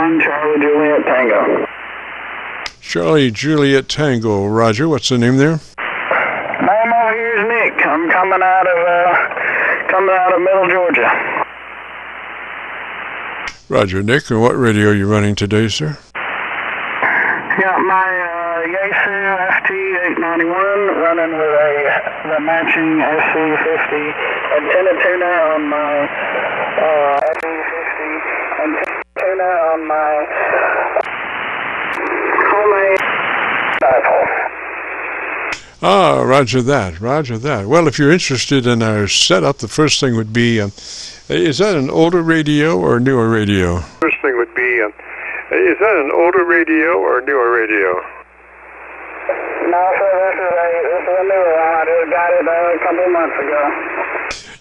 1, Charlie Juliet Tango. Charlie Juliet Tango. Roger. What's the name there? Name over here is Nick. I'm coming out of Middle Georgia. Roger, Nick. And what radio are you running today, sir? Got my Qso ST-891 running with the matching SC50 antenna tuner on my SC50 antenna tuner on my homemade dipole. Ah, roger that, roger that. Well, if you're interested in our setup, the first thing would be, is that an older radio or a newer radio? First thing would be, is that an older radio or a newer radio? No, sir, this is a newer one. I just got it a couple of months ago.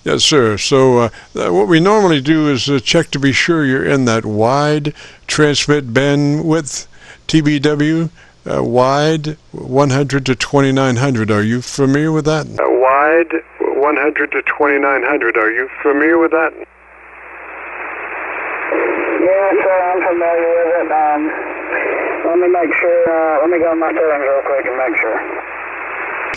Yes, sir. So what we normally do is check to be sure you're in that wide transmit bandwidth, TBW, wide 100 to 2900. Are you familiar with that? Wide 100 to 2900. Are you familiar with that? Yeah, sir, I'm familiar with it. Let me make sure. Let me go on my settings real quick and make sure.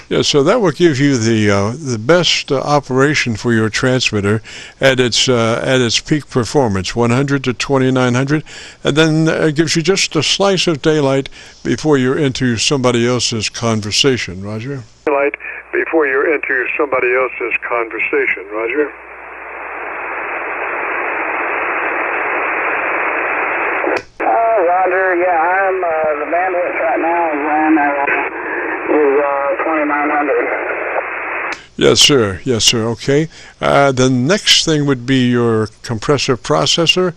Yeah, so that will give you the best operation for your transmitter at its peak performance, 100 to 2900, and then it gives you just a slice of daylight before you're into somebody else's conversation. Roger. Daylight before you're into somebody else's conversation. Roger. Roger. Yeah, I'm the bandwidth right now is 2900. Yes, sir. Yes, sir. Okay. The next thing would be your compressor processor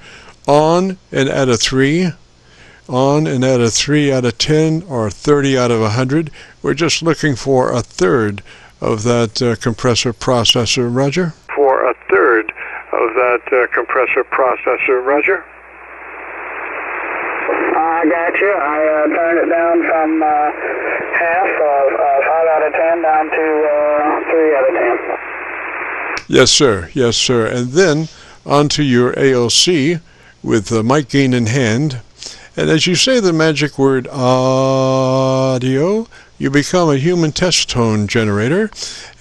on and at a 3. On and at a 3 out of 10 or 30 out of 100. We're just looking for a third of that compressor processor. Roger. For a third of that compressor processor. Roger. I got you. I turned it down from half of 5 out of 10 down to 3 out of 10. Yes, sir. Yes, sir. And then onto your ALC with the mic gain in hand. And as you say the magic word audio, you become a human test tone generator,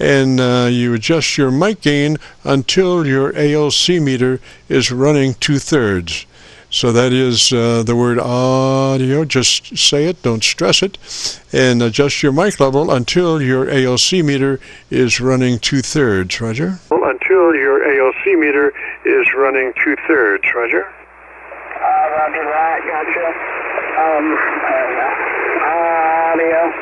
and you adjust your mic gain until your ALC meter is running 2/3. So that is the word audio. Just say it, don't stress it, and adjust your mic level until your ALC meter is running 2/3. Roger. Until your ALC meter is running 2/3. Roger. Roger that. Gotcha. Audio.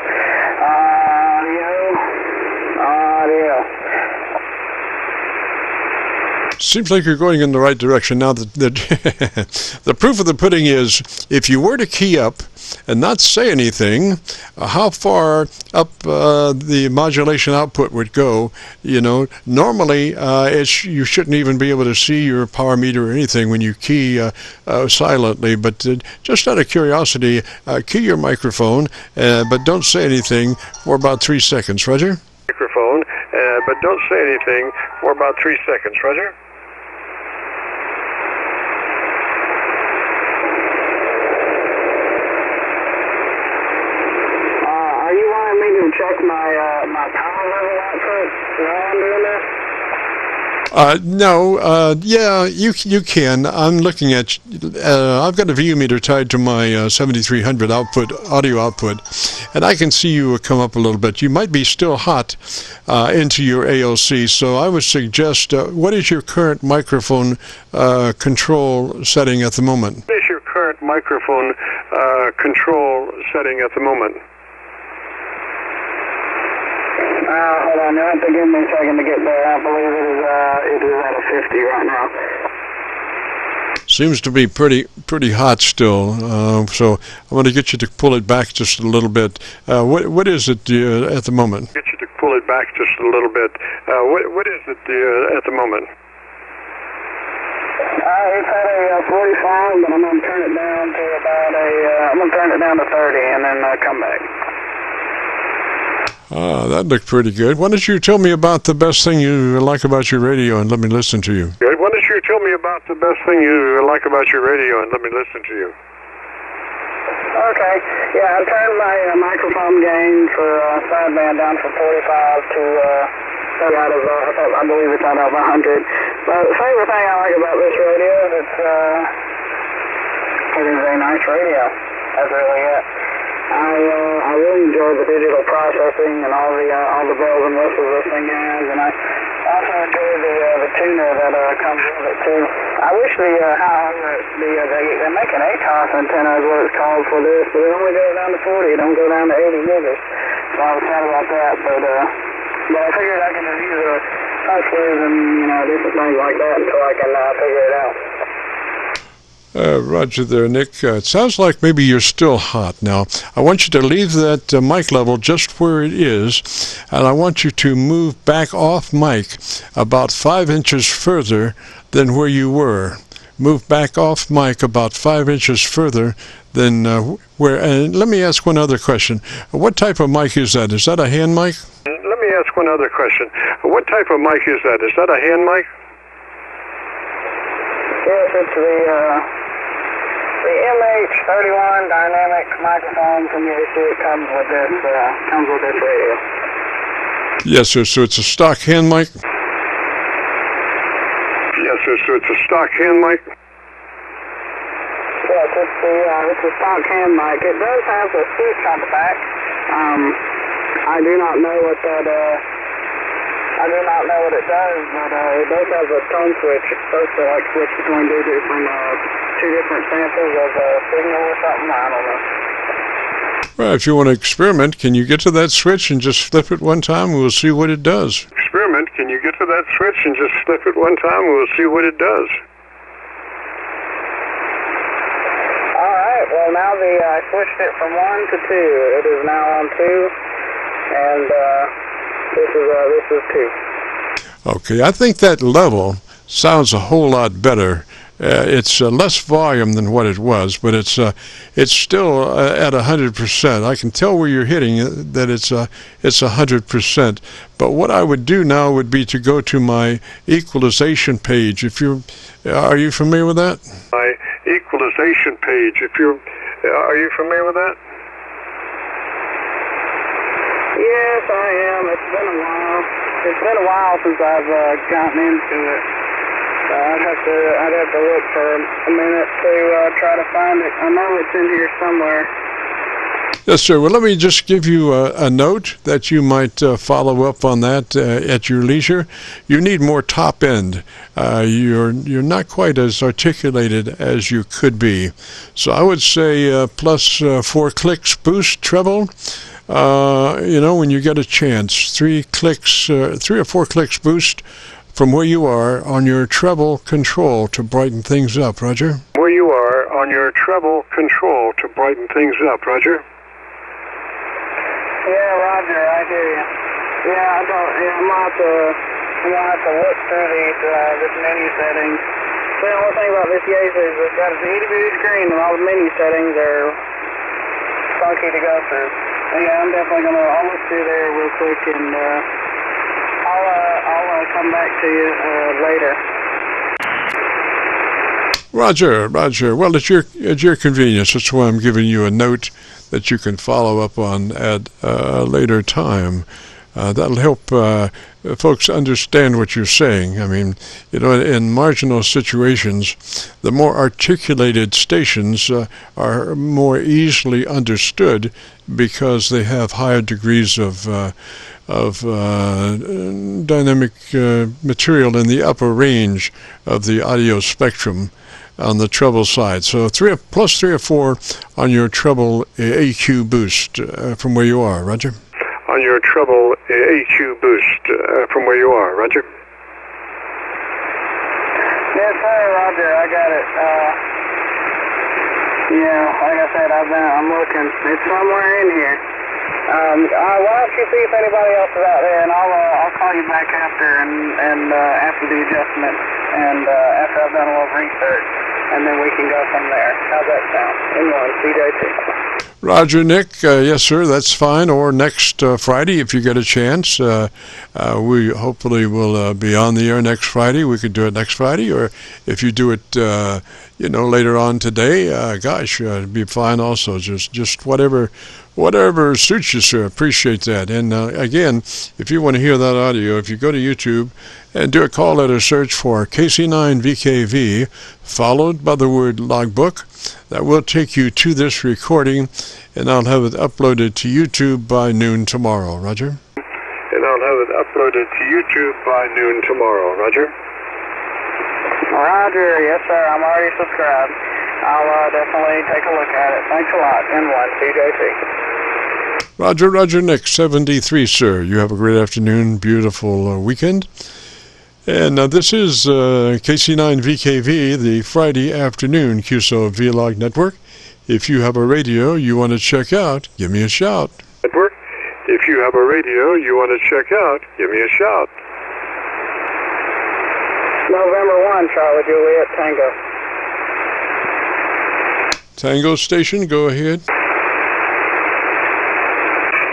Seems like you're going in the right direction. Now, the proof of the pudding is, if you were to key up and not say anything, how far up the modulation output would go. You know, normally you shouldn't even be able to see your power meter or anything when you key silently. But just out of curiosity, key your microphone, but don't say anything for about 3 seconds. Roger. Microphone, but don't say anything for about 3 seconds. Roger. Check my power level output while I'm doing this? No, yeah, you can. I'm looking at, I've got a VU meter tied to my 7300 output, audio output, and I can see you come up a little bit. You might be still hot into your ALC, so I would suggest, what is your current microphone control setting at the moment? What is your current microphone control setting at the moment? Hold on, you have to give me a second to get there. I believe it is at a 50 right now. Seems to be pretty hot still, so I'm going to get you to pull it back just a little bit. What is it at the moment? Get you to pull it back just a little bit. What is it at the moment? It's at a 45, but I'm going to turn it down to I'm going to turn it down to 30 and then come back. That looked pretty good. Why don't you tell me about the best thing you like about your radio and let me listen to you? Good. Why don't you tell me about the best thing you like about your radio, and let me listen to you. Okay. Yeah, I turned my microphone gain for sideband down from 45 to out of I believe it's out of 100. But the favorite thing I like about this radio is it is a nice radio. That's really it. I really enjoy the digital processing and all the bells and whistles this thing has, and I also enjoy the tuner that comes with it too. I wish they make an ATOS antenna is what it's called for this, but it only goes down to 40. It don't go down to 80 meters. So I was sad about that, but I figured I can just use hustlers and different things like that until I can figure it out. Roger there, Nick. It sounds like maybe you're still hot. Now, I want you to leave that mic level just where it is, and I want you to move back off mic about 5 inches further than where you were. Move back off mic about 5 inches further than where. And let me ask one other question. What type of mic is that? Is that a hand mic? Let me ask one other question. What type of mic is that? Is that a hand mic? Yes, it's the MH31 dynamic microphone from UC. It comes with this radio. Yes, sir. So it's a stock hand mic? Yes, sir. So it's a stock hand mic? Yes, it's a stock hand mic. It does have a switch on the back. I do not know what it does, but it does have a tone switch. It's supposed to switch between two different samples of signal or something. I don't know. Well, if you want to experiment, can you get to that switch and just flip it one time and we'll see what it does? Experiment, can you get to that switch and just flip it one time and we'll see what it does? All right, well now I switched it from 1 to 2. It is now on 2, and this is 2. Okay, I think that level sounds a whole lot better. It's less volume than what it was, but it's still at 100%. I can tell where you're hitting that it's 100%. But what I would do now would be to go to my equalization page. Are you familiar with that? My equalization page. Are you familiar with that? Yes, I am. It's been a while. It's been a while since I've gotten into it. I'd have to look for a minute to try to find it. I know it's in here somewhere. Yes, sir. Well, let me just give you a note that you might follow up on that at your leisure. You need more top end. You're not quite as articulated as you could be. So I would say plus 4 clicks boost treble. When you get a chance, 3 or 4 clicks boost from where you are on your treble control to brighten things up, Roger. Where you are on your treble control to brighten things up, Roger. Yeah, Roger, I hear you. Yeah, I'm gonna have to look through this menu settings. The only thing about this Yaesu is it's got a itty-bitty screen and all the menu settings are funky to go through. Yeah, I'm definitely I'll look through there real quick and I'll come back to you later. Roger. Well, at your convenience. That's why I'm giving you a note that you can follow up on at a later time. That'll help folks understand what you're saying. I mean, in marginal situations, the more articulated stations are more easily understood because they have higher degrees of dynamic material in the upper range of the audio spectrum on the treble side. So plus 3 or 4 on your treble AQ boost from where you are, Roger. On your treble AQ boost from where you are, Roger. Yes, sir, Roger. I got it. Like I said, I'm looking. It's somewhere in here. Why don't you see if anybody else is out there, and I'll call you back after after the adjustment and after I've done a little research, and then we can go from there. How's that sound? N1CJT. Roger, Nick. Yes, sir, that's fine. Or next Friday, if you get a chance. We hopefully will be on the air next Friday. We could do it next Friday. Or if you do it, later on today, it'd be fine also. Just whatever suits you, sir. Appreciate that. And again, if you want to hear that audio, if you go to YouTube and do a call letter search for KC9VKV, followed by the word logbook, that will take you to this recording, and I'll have it uploaded to YouTube by noon tomorrow. Roger? And I'll have it uploaded to YouTube by noon tomorrow. Roger? Roger, yes sir, I'm already subscribed. I'll definitely take a look at it. Thanks a lot, N1CJT. Roger, Nick, 73, sir. You have a great afternoon, beautiful weekend. And this is KC9VKV, the Friday afternoon Qso-Vlog network. If you have a radio you want to check out, give me a shout. Network. If you have a radio you want to check out, give me a shout. November 1, Charlie Juliet, Tango. Tango station, go ahead.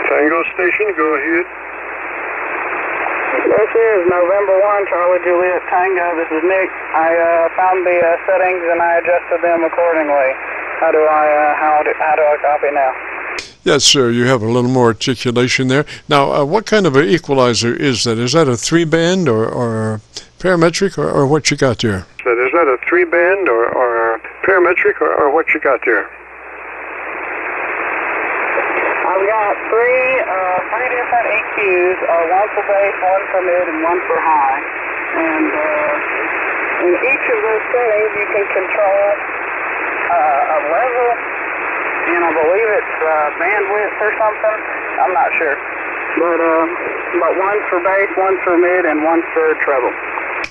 Tango station, go ahead. This is November 1, Charlie Juliet Tango. This is Nick. I found the settings and I adjusted them accordingly. How do I copy now? Yes, sir. You have a little more articulation there. Now, what kind of an equalizer is that? Is that a 3-band or parametric or what you got there? Is that a 3-band or parametric or what you got there? I've got three different EQs, one for bass, one for mid, and one for high. And in each of those settings, you can control a level, and I believe it's bandwidth or something. I'm not sure. But one's for bass, one's for mid, and one's for treble.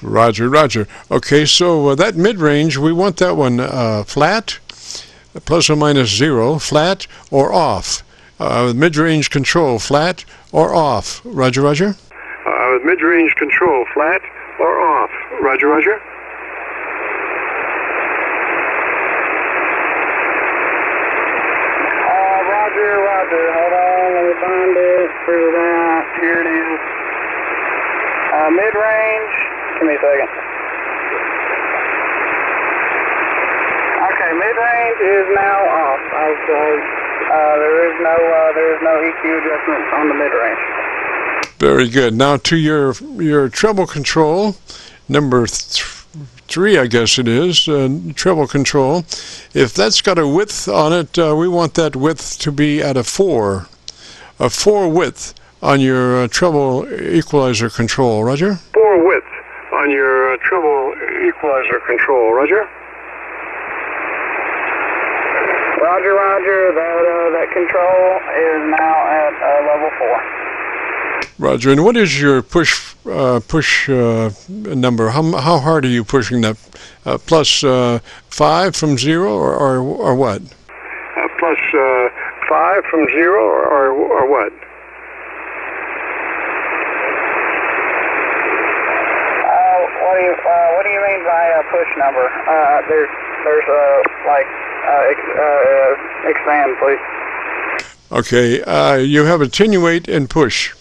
Roger. Okay, so that mid-range, we want that one flat, plus or minus 0, flat or off. Mid-range control, flat or off. Roger. Mid-range control, flat or off. Roger. Roger. Hold on, let me find it. Where's that? Here it is. Mid-range. Give me a second. Okay, mid-range is now off. There is no EQ adjustment on the mid-range. Very good. Now to your treble control, number 3, I guess it is, treble control. If that's got a width on it, we want that width to be at a 4 width on your treble equalizer control. Roger? 4 width on your treble equalizer control. Roger? Roger, that control is now at level 4. Roger, and what is your push number? How hard are you pushing that? Plus 5 from 0 or what? Plus 5 from 0 or what? What do you mean by push number? Expand, please. Okay, you have attenuate and push.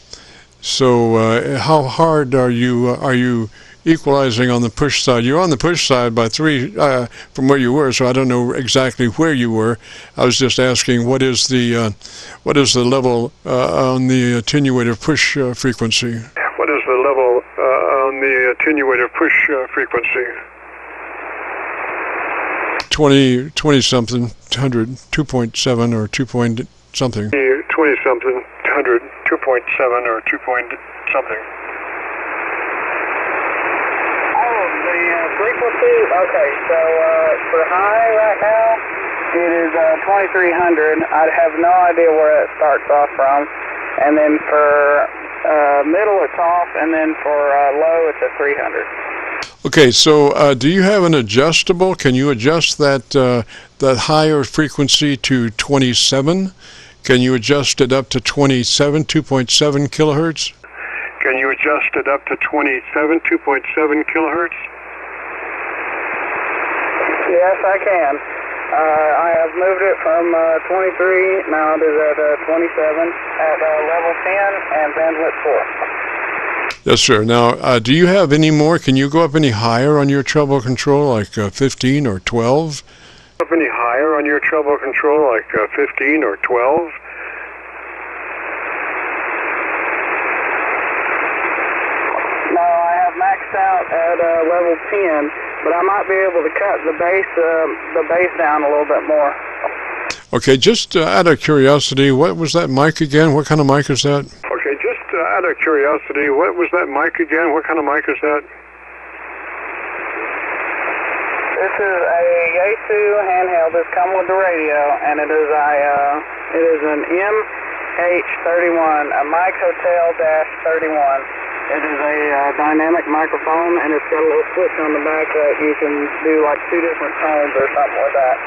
So how hard are you equalizing on the push side? You're on the push side by 3 from where you were, so I don't know exactly where you were. I was just asking what is the level on the attenuator push frequency? What is the level on the attenuator push frequency? 20 something, 100, 2.7 or 2 point something. 20 something, 100, 2.7 or 2 point something. Oh, the frequency? Okay, so for high right now, it is 2300. I have no idea where it starts off from. And then for middle, it's off, and then for low, it's at 300. Okay, so do you have an adjustable? Can you adjust that higher frequency to 27? Can you adjust it up to 27, 2.7 kilohertz? Can you adjust it up to 27, 2.7 kilohertz? Yes, I can. I have moved it from 23, now it is at 27, at level 10 and bandwidth 4. Yes, sir. Now, do you have any more? Can you go up any higher on your treble control, like 15 or 12? Up any higher on your treble control, like 15 or 12? No, I have maxed out at level 10, but I might be able to cut the bass down a little bit more. Okay, just out of curiosity, what was that mic again? What kind of mic is that? Okay, just out of curiosity, what was that mic again? What kind of mic is that? This is a Yaesu handheld that's come with the radio, and it is an MH31, a Mike Hotel-31. It is a dynamic microphone, and it's got a little switch on the back that you can do like 2 different tones or something like that.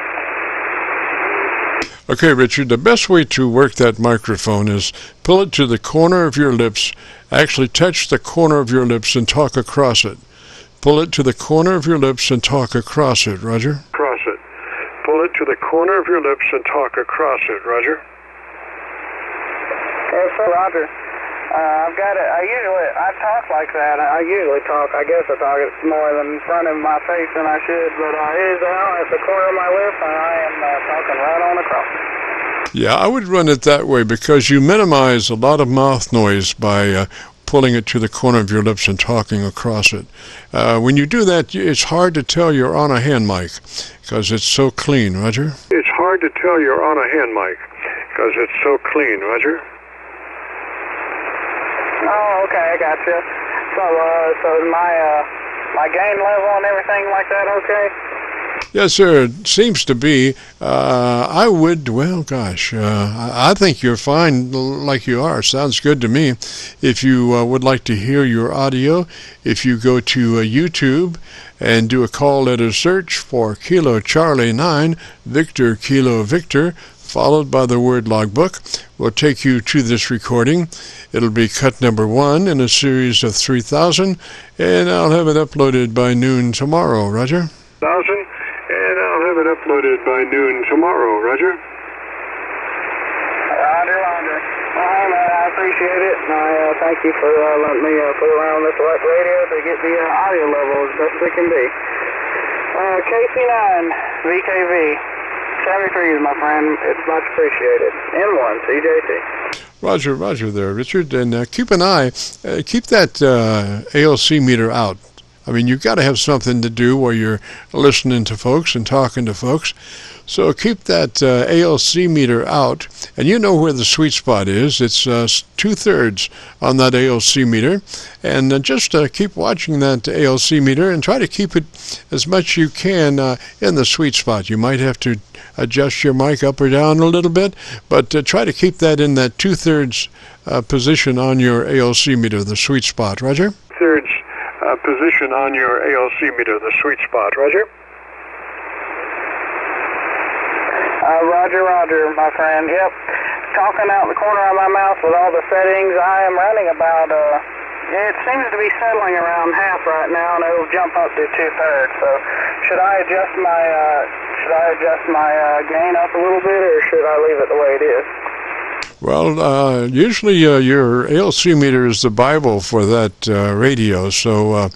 Okay, Richard, the best way to work that microphone is pull it to the corner of your lips, actually touch the corner of your lips and talk across it. Pull it to the corner of your lips and talk across it, Roger. Across it. Pull it to the corner of your lips and talk across it, Roger. Yes, sir, Roger. I've got it. I talk like that. I usually talk. I guess I talk it more than in front of my face than I should, but it is out at the corner of my lip, and I am talking right on across. Yeah, I would run it that way because you minimize a lot of mouth noise by pulling it to the corner of your lips and talking across it. When you do that, it's hard to tell you're on a hand mic because it's so clean, Roger. It's hard to tell you're on a hand mic because it's so clean, Roger. Oh, okay, I got you. So is my gain level and everything like that okay? Yes, sir. It seems to be. I think you're fine like you are. Sounds good to me. If you would like to hear your audio, if you go to YouTube and do a call letter search for Kilo Charlie 9, Victor Kilo Victor, followed by the word logbook, will take you to this recording. It'll be cut number 1 in a series of 3,000, and I'll have it uploaded by noon tomorrow, Roger. 1,000, and I'll have it uploaded by noon tomorrow, Roger. Roger. Well, man, I appreciate it, and I thank you for letting me fool around with this radio to get the audio level as best we can be. KC9VKV. 73s, my friend. It's much appreciated. N1CJT. Roger there, Richard. And keep an eye, keep that ALC meter out. I mean, you've got to have something to do while you're listening to folks and talking to folks. So keep that ALC meter out, and you know where the sweet spot is. It's 2/3 on that ALC meter, and just keep watching that ALC meter and try to keep it as much you can in the sweet spot. You might have to adjust your mic up or down a little bit, but try to keep that in that 2/3 position on your ALC meter, the sweet spot. Roger? 2/3 position on your ALC meter, the sweet spot. Roger? Roger, my friend. Yep. Talking out the corner of my mouth with all the settings, I am running about, it seems to be settling around half right now, and it'll jump up to 2/3. So should I adjust my gain up a little bit, or should I leave it the way it is? Well, usually your ALC meter is the Bible for that radio, so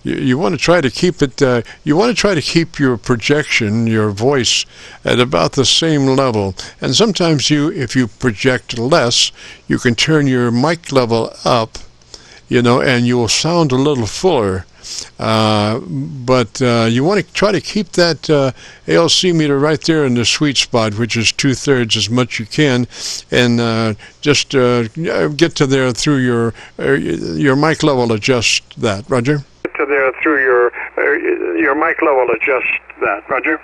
you want to try to keep it. You want to try to keep your projection, your voice, at about the same level. And sometimes if you project less, you can turn your mic level up, and you will sound a little fuller. But you want to try to keep that ALC meter right there in the sweet spot, which is 2/3 as much you can, and just get to there through your mic level. Adjust that, Roger. Get to there through your mic level. Adjust that, Roger.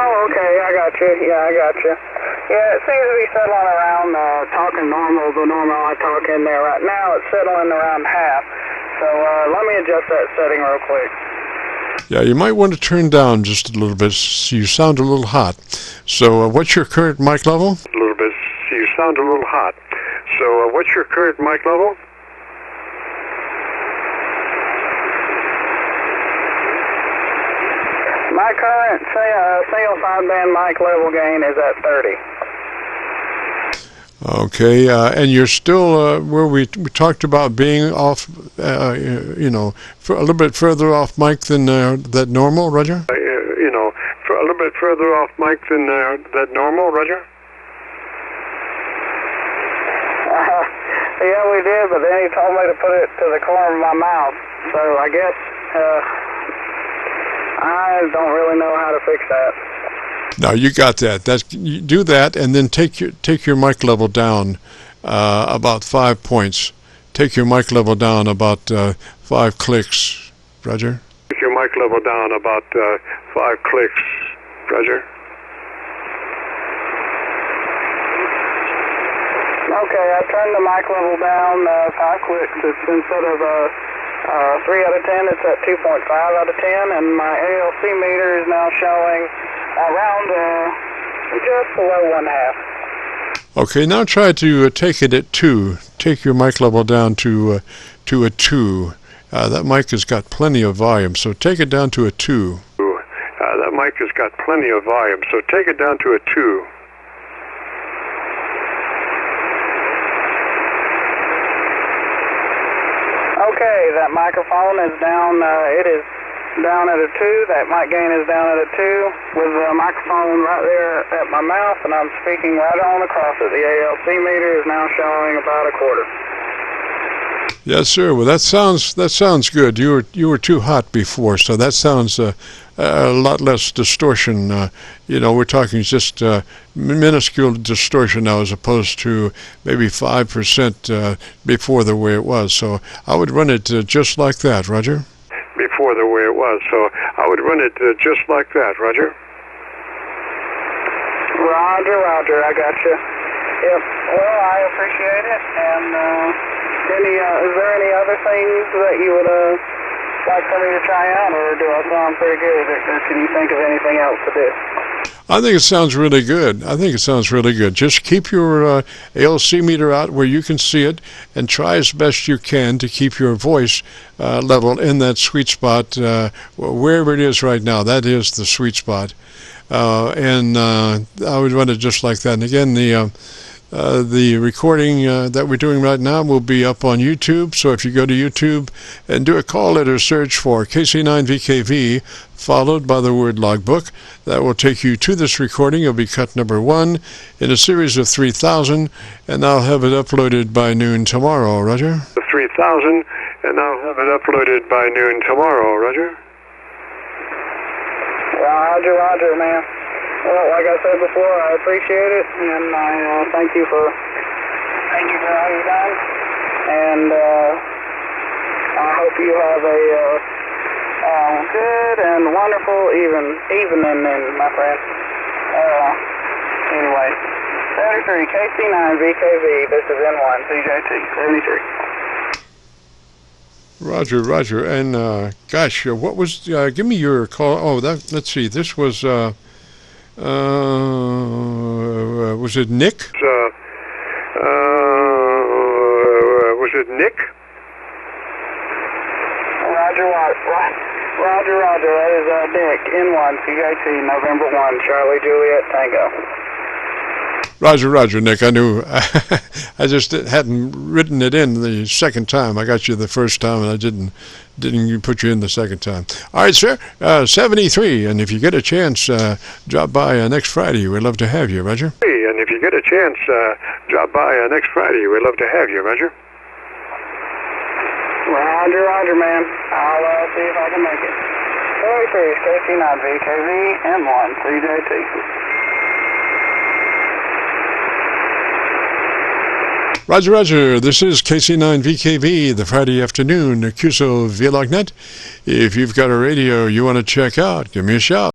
Oh, okay, I got you. Yeah, it seems to be settling around, talking normal, the normal I talk in there right now. It's settling around half. So let me adjust that setting real quick. Yeah, you might want to turn down just a little bit. You sound a little hot. So what's your current mic level? A little bit. You sound a little hot. So what's your current mic level? My current single sideband mic level gain is at 30. Okay, and you're still where we talked about being off, you know, a little bit further off mic than that normal, Roger? You know, a little bit further off mic than that normal, Roger? Yeah, we did, but then he told me to put it to the corner of my mouth. So I guess I don't really know how to fix that. No, you got that. You do that, and then take your mic level down about 5 points. Take your mic level down about 5 clicks, Roger. Take your mic level down about 5 clicks, Roger. Okay, I turned the mic level down 5 clicks. It's instead of 3 out of 10, it's at 2.5 out of 10, and my ALC meter is now showing around just below 1/2. Okay, now try to take it at 2. Take your mic level down to a 2. That mic has got plenty of volume, so take it down to a 2. That mic has got plenty of volume, so take it down to a 2. Okay, that microphone is down, it is down at a 2. That mic gain is down at a 2 with the microphone right there at my mouth, and I'm speaking right on across it. The ALC meter is now showing about a 1/4. Yes, sir. Well, that sounds good. You were too hot before, so that sounds a lot less distortion. You know, we're talking just minuscule distortion now, as opposed to maybe 5% before the way it was. So I would run it just like that, Roger. Before the way it was, so I would run it just like that, Roger. Roger, I got you. Yep. Well, I appreciate it. And is there any other things that you would like for me to try out, or do I sound pretty good? Or can you think of anything else to do? I think it sounds really good. Just keep your ALC meter out where you can see it, and try as best you can to keep your voice level in that sweet spot, wherever it is right now. That is the sweet spot. And I would run it just like that. And again, the recording that we're doing right now will be up on YouTube. So if you go to YouTube and do a call letter search for KC9VKV, followed by the word logbook, that will take you to this recording. It'll be cut number 1 in a series of 3,000, and I'll have it uploaded by noon tomorrow, Roger. 3,000, and I'll have it uploaded by noon tomorrow, Roger. Roger, man. Well, like I said before, I appreciate it, and I thank you for all you've done. And I hope you have a good and wonderful evening, my friend. Anyway, 73 KC9VKV. This is N1CJT 73. Roger, and gosh, what was? Give me your call. Oh, let's see. This was it Nick? Was it Nick? Roger. That is Nick, N1CJT, November 1, Charlie Juliet Tango. Roger, Nick. I knew. I just hadn't written it in the second time. I got you the first time, and I didn't put you in the second time. All right, sir. 73, and if you get a chance, drop by next Friday. We'd love to have you, Roger. And if you get a chance, drop by next Friday. We'd love to have you, Roger. Roger, man. I'll see if I can make it. 73 KC9VKV, N1CJT. Roger. This is KC9VKV, the Friday afternoon Qso-Vlog net. If you've got a radio you want to check out, give me a shout.